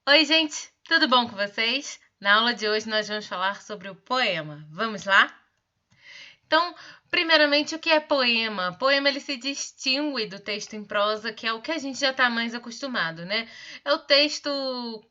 Oi, gente, tudo bom com vocês? Na aula de hoje nós vamos falar sobre o poema. Vamos lá? Então, primeiramente, o que é poema? Poema ele se distingue do texto em prosa, que é o que a gente já está mais acostumado, né? É o texto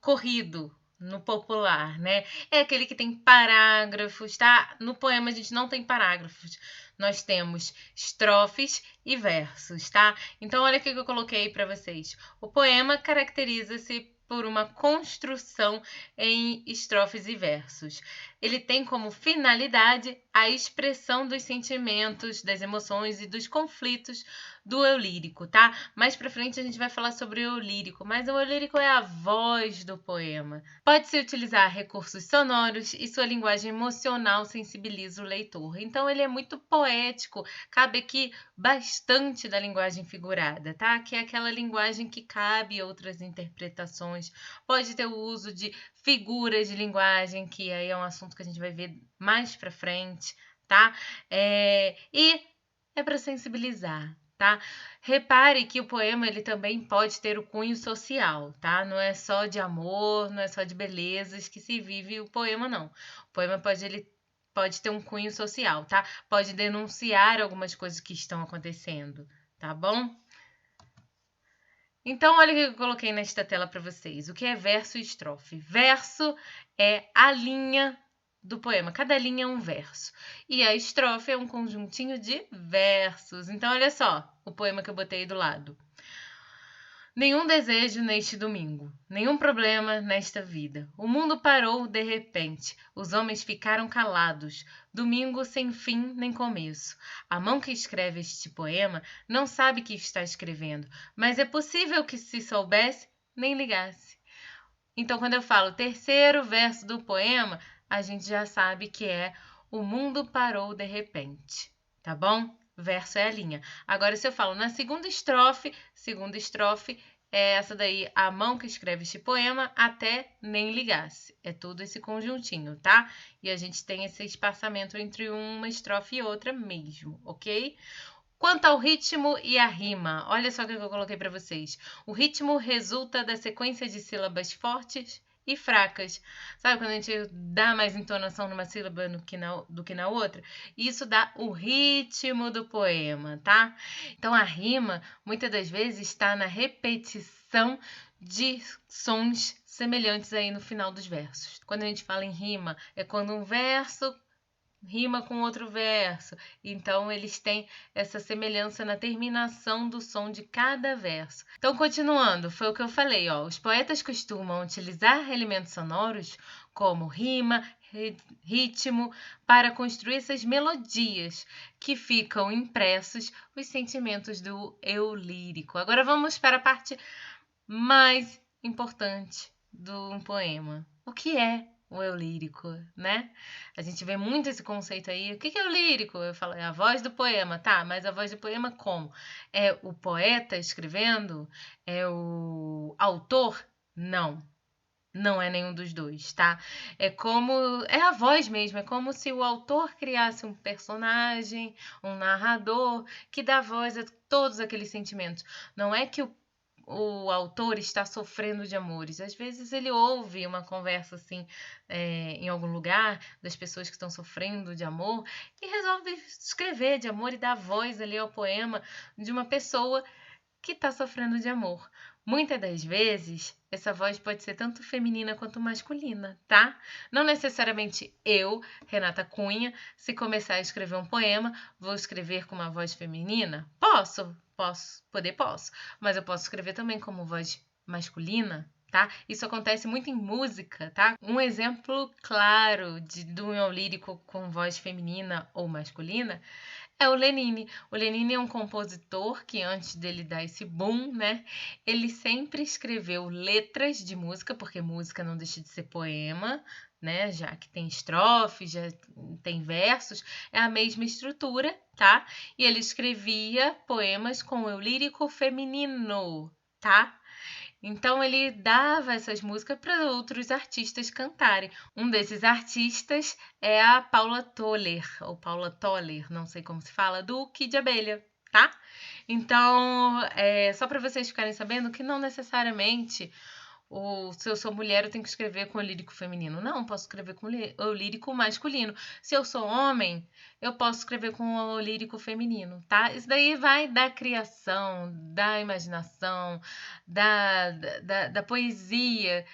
corrido, no popular, né? É aquele que tem parágrafos, tá? No poema a gente não tem parágrafos. Nós temos estrofes e versos, tá? Então, olha o que eu coloquei para vocês. O poema caracteriza-se por uma construção em estrofes e versos. Ele tem como finalidade a expressão dos sentimentos, das emoções e dos conflitos do eu lírico, tá? Mais pra frente a gente vai falar sobre o eu lírico, mas o eu lírico é a voz do poema. Pode-se utilizar recursos sonoros e sua linguagem emocional sensibiliza o leitor. Então ele é muito poético, cabe aqui bastante da linguagem figurada, tá? Que é aquela linguagem que cabe outras interpretações. Pode ter o uso de figuras de linguagem, que aí é um assunto que a gente vai ver mais pra frente, tá? E é para sensibilizar, tá? Repare que o poema ele também pode ter o cunho social, tá? Não é só de amor, não é só de belezas que se vive o poema, não. O poema pode ter um cunho social, tá? Pode denunciar algumas coisas que estão acontecendo, tá bom? Então, olha o que eu coloquei nesta tela para vocês. O que é verso e estrofe? Verso é a linha do poema. Cada linha é um verso. E a estrofe é um conjuntinho de versos. Então, olha só o poema que eu botei do lado. Nenhum desejo neste domingo, nenhum problema nesta vida. O mundo parou de repente, os homens ficaram calados. Domingo sem fim nem começo. A mão que escreve este poema não sabe que está escrevendo, mas é possível que se soubesse, nem ligasse. Então, quando eu falo terceiro verso do poema, a gente já sabe que é o mundo parou de repente, tá bom? Verso é a linha. Agora, se eu falo na segunda estrofe é essa daí, a mão que escreve este poema até nem ligasse. É todo esse conjuntinho, tá? E a gente tem esse espaçamento entre uma estrofe e outra mesmo, ok? Quanto ao ritmo e a rima, olha só o que eu coloquei para vocês. O ritmo resulta da sequência de sílabas fortes e fracas. Sabe quando a gente dá mais entonação numa sílaba do que na outra? Isso dá o ritmo do poema, tá? Então a rima, muitas das vezes, está na repetição de sons semelhantes aí no final dos versos. Quando a gente fala em rima, é quando um verso rima com outro verso. Então, eles têm essa semelhança na terminação do som de cada verso. Então, continuando, foi o que eu falei, ó. Os poetas costumam utilizar elementos sonoros como rima, ritmo, para construir essas melodias que ficam impressos os sentimentos do eu lírico. Agora vamos para a parte mais importante do poema. O que é o eu lírico, né? A gente vê muito esse conceito aí. O que é o lírico? Eu falo, é a voz do poema, tá? Mas a voz do poema como? É o poeta escrevendo? É o autor? Não. Não é nenhum dos dois, tá? É como. É a voz mesmo, é como se o autor criasse um personagem, um narrador, que dá voz a todos aqueles sentimentos. Não é que o autor está sofrendo de amores. Às vezes ele ouve uma conversa assim em algum lugar das pessoas que estão sofrendo de amor e resolve escrever de amor e dar voz ali ao poema de uma pessoa que está sofrendo de amor. Muitas das vezes, essa voz pode ser tanto feminina quanto masculina, tá? Não necessariamente eu, Renata Cunha, se começar a escrever um poema, vou escrever com uma voz feminina? Posso, mas eu posso escrever também como voz masculina, tá? Isso acontece muito em música, tá? Um exemplo claro de um eu lírico com voz feminina ou masculina é o Lenine. O Lenine é um compositor que antes dele dar esse boom, né, ele sempre escreveu letras de música, porque música não deixa de ser poema, né, já que tem estrofes, já tem versos, é a mesma estrutura, tá? E ele escrevia poemas com o eu lírico feminino, tá? Então ele dava essas músicas para outros artistas cantarem. Um desses artistas é a Paula Toller, ou Paula Toller, não sei como se fala, do Kid de Abelha, tá? Então, só para vocês ficarem sabendo que não necessariamente Ou se eu sou mulher, eu tenho que escrever com o lírico feminino. Não, posso escrever com o lírico masculino. Se eu sou homem, eu posso escrever com o lírico feminino, tá? Isso daí vai da criação, da imaginação, da poesia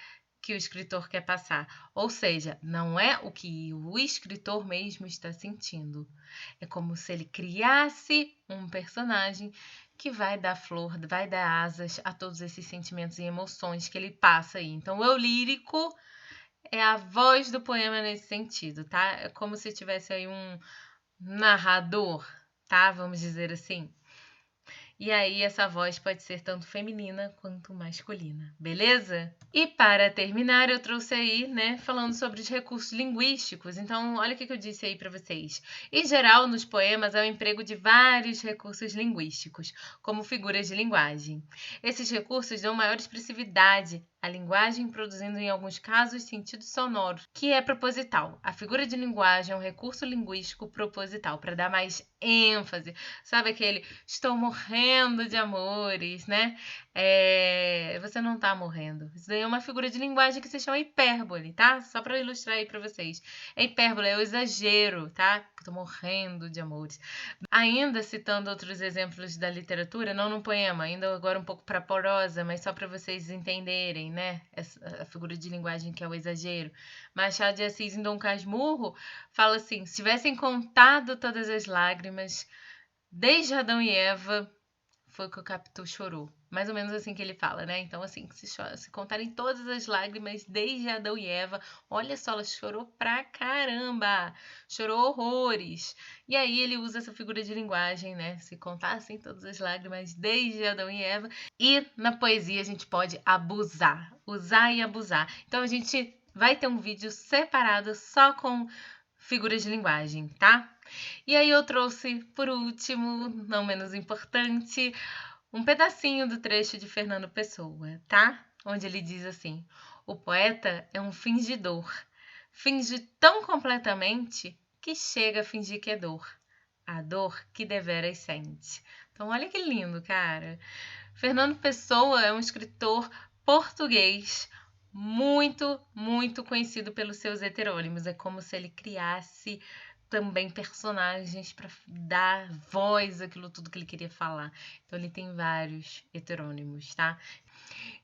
que o escritor quer passar. Ou seja, não é o que o escritor mesmo está sentindo. É como se ele criasse um personagem que vai dar flor, vai dar asas a todos esses sentimentos e emoções que ele passa aí. Então, o eu lírico é a voz do poema nesse sentido, tá? É como se tivesse aí um narrador, tá? Vamos dizer assim. E aí essa voz pode ser tanto feminina quanto masculina, beleza? E para terminar, eu trouxe aí, né, falando sobre os recursos linguísticos. Então, olha o que eu disse aí para vocês. Em geral, nos poemas há o emprego de vários recursos linguísticos, como figuras de linguagem. Esses recursos dão maior expressividade à linguagem, produzindo em alguns casos sentido sonoro, que é proposital. A figura de linguagem é um recurso linguístico proposital para dar mais ênfase. Sabe aquele estou morrendo de amores, né? Você não tá morrendo. Isso daí é uma figura de linguagem que se chama hipérbole, tá? Só para ilustrar aí para vocês. É hipérbole, é o exagero, tá? Tô morrendo de amores. Ainda citando outros exemplos da literatura, não no poema, ainda agora um pouco para prosa, mas só para vocês entenderem, né? A figura de linguagem que é o exagero. Machado de Assis, em Dom Casmurro, fala assim: se tivessem contado todas as lágrimas, desde Adão e Eva, foi que o Capitu chorou. Mais ou menos assim que ele fala, né? Então, assim, se contarem todas as lágrimas desde Adão e Eva, olha só, ela chorou pra caramba, chorou horrores. E aí ele usa essa figura de linguagem, né? Se contassem todas as lágrimas desde Adão e Eva. E na poesia a gente pode abusar, usar e abusar. Então a gente vai ter um vídeo separado só com figuras de linguagem, tá? E aí eu trouxe, por último, não menos importante, um pedacinho do trecho de Fernando Pessoa, tá? Onde ele diz assim: o poeta é um fingidor. Finge tão completamente que chega a fingir que é dor. A dor que deveras sente. Então, olha que lindo, cara. Fernando Pessoa é um escritor português muito, muito conhecido pelos seus heterônimos. É como se ele criasse também personagens para dar voz àquilo tudo que ele queria falar. Então ele tem vários heterônimos, tá?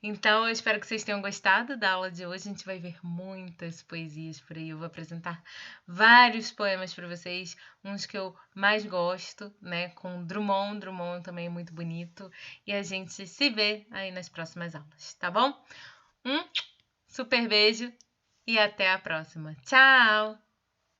Então eu espero que vocês tenham gostado da aula de hoje. A gente vai ver muitas poesias por aí. Eu vou apresentar vários poemas para vocês, uns que eu mais gosto, né? Com Drummond. Drummond também é muito bonito. E a gente se vê aí nas próximas aulas, tá bom? Um super beijo e até a próxima. Tchau!